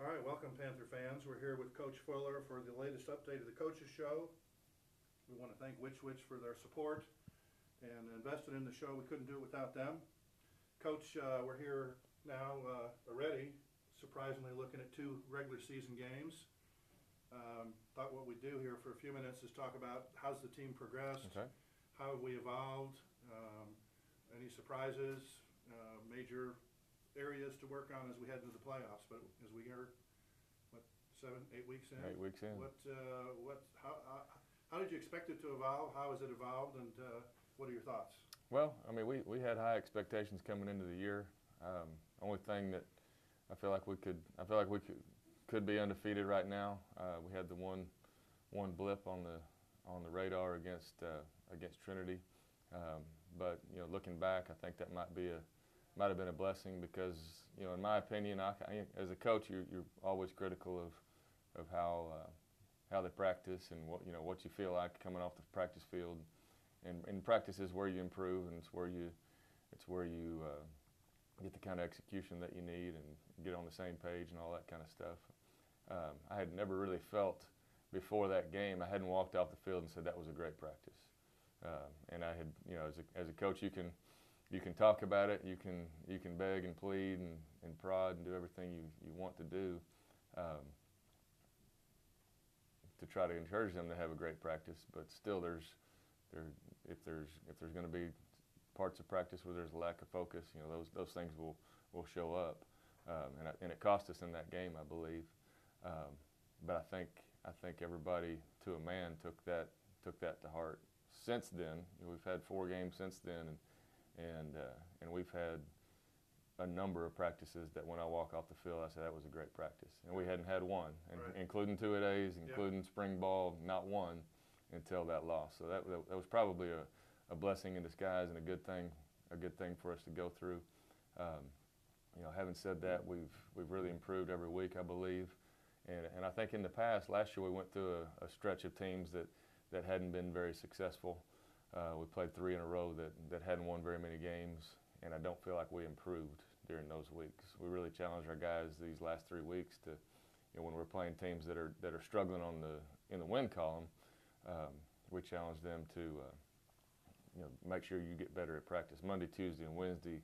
All right, welcome Panther fans. We're here with Coach Fuller for the latest update of the Coaches Show. We want to thank Which for their support and invested in the show. We couldn't do it without them. Coach, we're here now already, surprisingly looking at 2 regular season games. Thought what we'd do here for a few minutes is talk about how's the team progressed, Okay. how have we evolved, any surprises, major areas to work on as we head into the playoffs. But as we are, what, 7, 8 weeks in? 8 weeks in. How did you expect it to evolve? How has it evolved? And what are your thoughts? Well, I mean, we had high expectations coming into the year. Only thing that I feel like we could be undefeated right now. We had the one blip on the radar against Trinity, but you know, looking back, I think that might have been a blessing because, you know, in my opinion, as a coach, you're always critical of how they practice and what you feel like coming off the practice field. And practice is where you improve, and it's where you get the kind of execution that you need and get on the same page and all that kind of stuff. I had never really felt before that game. I hadn't walked off the field and said that was a great practice. And I had, you know, as a coach, you can talk about it, you can beg and plead and prod and do everything you want to do to try to encourage them to have a great practice. But still, if there's going to be parts of practice where there's a lack of focus, you know, those things will show up, and it cost us in that game, I believe. But I think everybody to a man took that to heart. Since then, you know, we've had 4 games since then, and we've had a number of practices that when I walk off the field, I say that was a great practice. And we hadn't had one, Right. including 2-a-days, including spring ball, not one until that loss. So that was probably a blessing in disguise and a good thing for us to go through. You know, having said that, we've really improved every week, I believe. And I think in the past, last year we went through a stretch of teams that hadn't been very successful. We played 3 in a row that hadn't won very many games, and I don't feel like we improved during those weeks. We really challenged our guys these last 3 weeks to, you know, when we're playing teams that are struggling in the win column, we challenge them to, you know, make sure you get better at practice. Monday, Tuesday, and Wednesday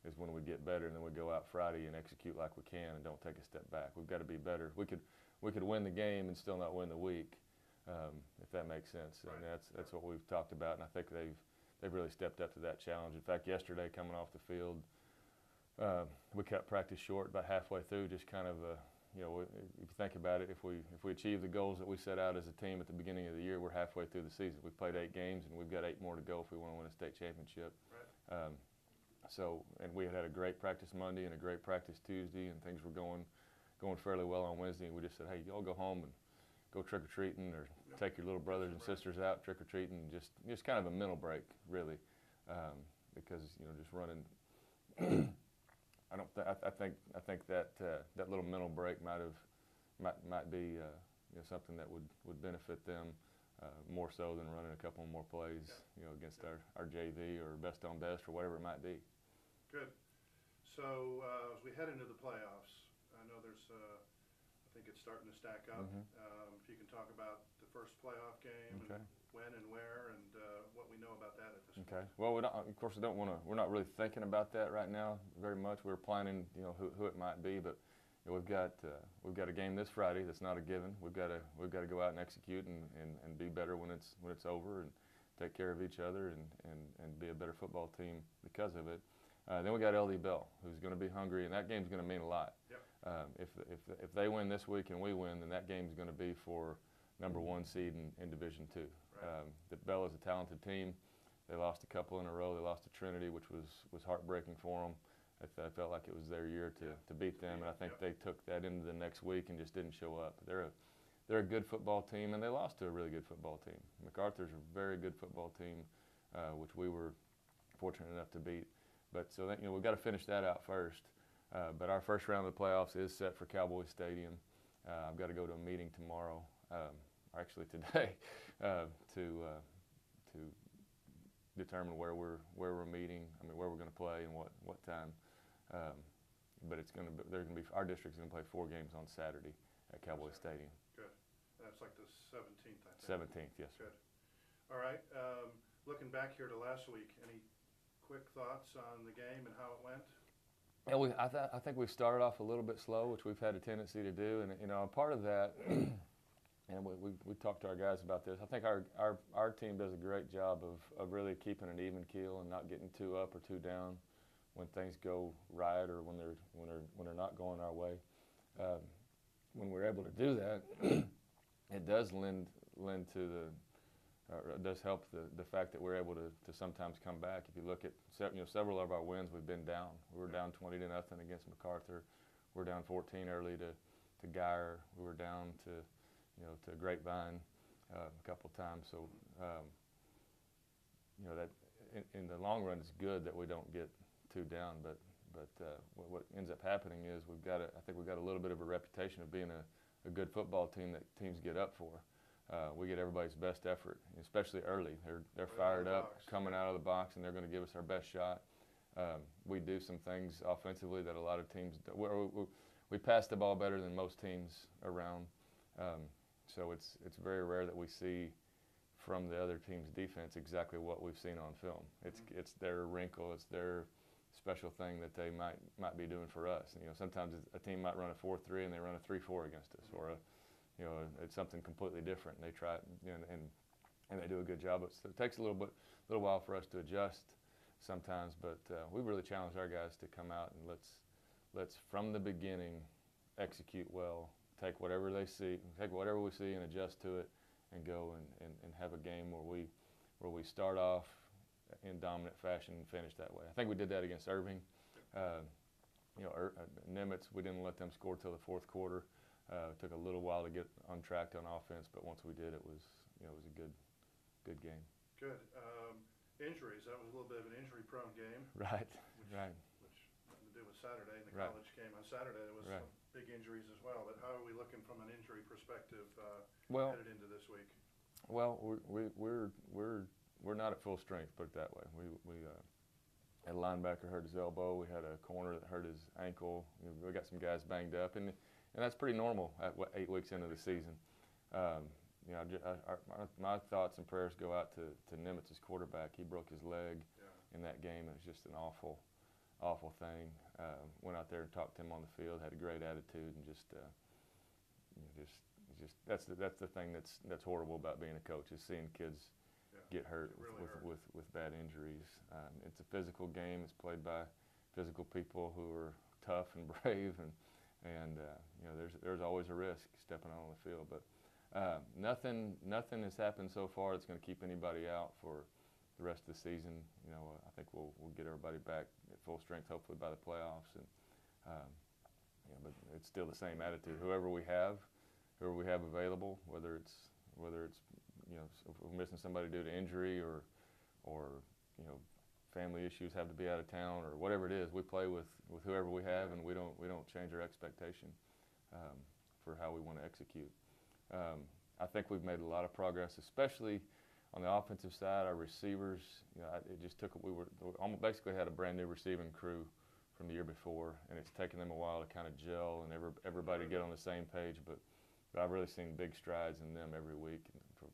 is when we get better, and then we go out Friday and execute like we can and don't take a step back. We've got to be better. We could win the game and still not win the week. If that makes sense. Right. And that's what we've talked about, and I think they've really stepped up to that challenge. In fact, yesterday coming off the field, we cut practice short about halfway through. Just kind of you know, if you think about it, if we achieve the goals that we set out as a team at the beginning of the year, we're halfway through the season. We've played 8 games, and we've got 8 more to go if we want to win a state championship. Right. And we had a great practice Monday and a great practice Tuesday, and things were going fairly well on Wednesday. And we just said, hey, y'all go home and go trick-or-treating, or take your little brothers and sisters out trick-or-treating, and just kind of a mental break, really, because, you know, just running. I think that little mental break might be you know, something that would benefit them more so than running a couple more plays, you know, against our JV or best on best or whatever it might be. Good. So as we head into the playoffs, I know there's I think it's starting to stack up. If you can talk about the first playoff game, Okay. and when and where, and what we know about that at this Okay. point. Well, of course, we're not really thinking about that right now very much. We're planning, you know, who it might be, but you know, we've got a game this Friday that's not a given. We've got to go out and execute and be better when it's over, and take care of each other and be a better football team because of it. Then we got LD Bell, who's going to be hungry, and that game's going to mean a lot. Yep. If they win this week and we win, then that game's going to be for number 1 seed in Division II. Right. The Bell is a talented team. They lost a couple in a row. They lost to Trinity, which was heartbreaking for them. I felt like it was their year to beat them, and I think they took that into the next week and just didn't show up. They're a good football team, and they lost to a really good football team. MacArthur's a very good football team, which we were fortunate enough to beat. But so that, you know, we've got to finish that out first. But our first round of the playoffs is set for Cowboys Stadium. I've got to go to a meeting tomorrow, or actually today, to determine where we're meeting. I mean, where we're going to play and what time. but it's going to be, our district's going to play 4 games on Saturday at Cowboy Stadium. Good. That's like the 17th, I think. 17th, yes, sir. Good. All right. Looking back here to last week, any quick thoughts on the game and how it went? And I think we started off a little bit slow, which we've had a tendency to do, and a part of that, and we talked to our guys about this. I think our team does a great job of really keeping an even keel and not getting too up or too down when things go right or when they're not going our way. When we're able to do that, it does lend to it does help the fact that we're able to sometimes come back. If you look at several of our wins, we've been down. We were down 20-0 against MacArthur. We're down 14 early to Geyer. We were down to Grapevine a couple of times. So that in the long run, it's good that we don't get too down. But what ends up happening is I think we've got a little bit of a reputation of being a good football team that teams get up for. We get everybody's best effort, especially early. They're fired up, coming out of the box, and they're going to give us our best shot. We do some things offensively that a lot of teams do. We pass the ball better than most teams around. So it's very rare that we see from the other team's defense exactly what we've seen on film. It's their wrinkle, it's their special thing that they might be doing for us. Sometimes a team might run a 4-3 and they run a 3-4 against us, or it's something completely different. And they try, and they do a good job. So it takes a little while for us to adjust sometimes. But we really challenge our guys to come out and let's from the beginning execute well. Take whatever we see, and adjust to it, and go and have a game where we start off in dominant fashion and finish that way. I think we did that against Irving. Nimitz, we didn't let them score till the 4th quarter. It took a little while to get untracked on offense, but once we did, it was a good game. Good. Injuries. That was a little bit of an injury-prone game. Right. Which nothing to do with Saturday. In the Right. college game on Saturday, there was Right. some big injuries as well. But how are we looking from an injury perspective Well, headed into this week? Well, we're not at full strength, put it that way. We had a linebacker hurt his elbow. We had a corner that hurt his ankle. We got some guys banged up, and that's pretty normal at 8 weeks into the season. My thoughts and prayers go out to Nimitz's quarterback. He broke his leg in that game, and it's just an awful thing. Went out there and talked to him on the field. Had a great attitude, and just that's the thing that's horrible about being a coach, is seeing kids get hurt with bad injuries. It's a physical game. It's played by physical people who are tough and brave, and there's always a risk stepping on the field. But nothing has happened so far that's going to keep anybody out for the rest of the season. I think we'll get everybody back at full strength, hopefully by the playoffs. And but it's still the same attitude. Whoever we have available, whether it's if we're missing somebody due to injury or family issues, have to be out of town, or whatever it is, we play with whoever we have, and we don't change our expectation for how we want to execute. I think we've made a lot of progress, especially on the offensive side. Our receivers, it just took. We almost basically had a brand new receiving crew from the year before, and it's taken them a while to kind of gel and everybody get on the same page. But I've really seen big strides in them every week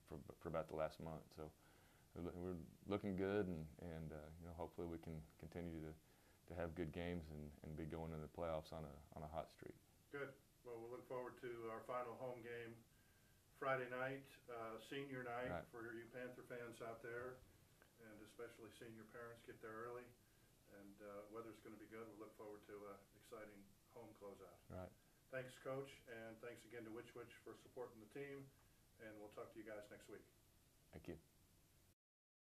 for about the last month. So we're looking good, and hopefully we can continue to have good games and be going into the playoffs on a hot streak. Good. Well, we'll look forward to our final home game Friday night, senior night, Right. for you Panther fans out there, and especially senior parents. Get there early, and weather's going to be good. We'll look forward to an exciting home closeout. Right. Thanks, Coach, and thanks again to Which for supporting the team, and we'll talk to you guys next week. Thank you.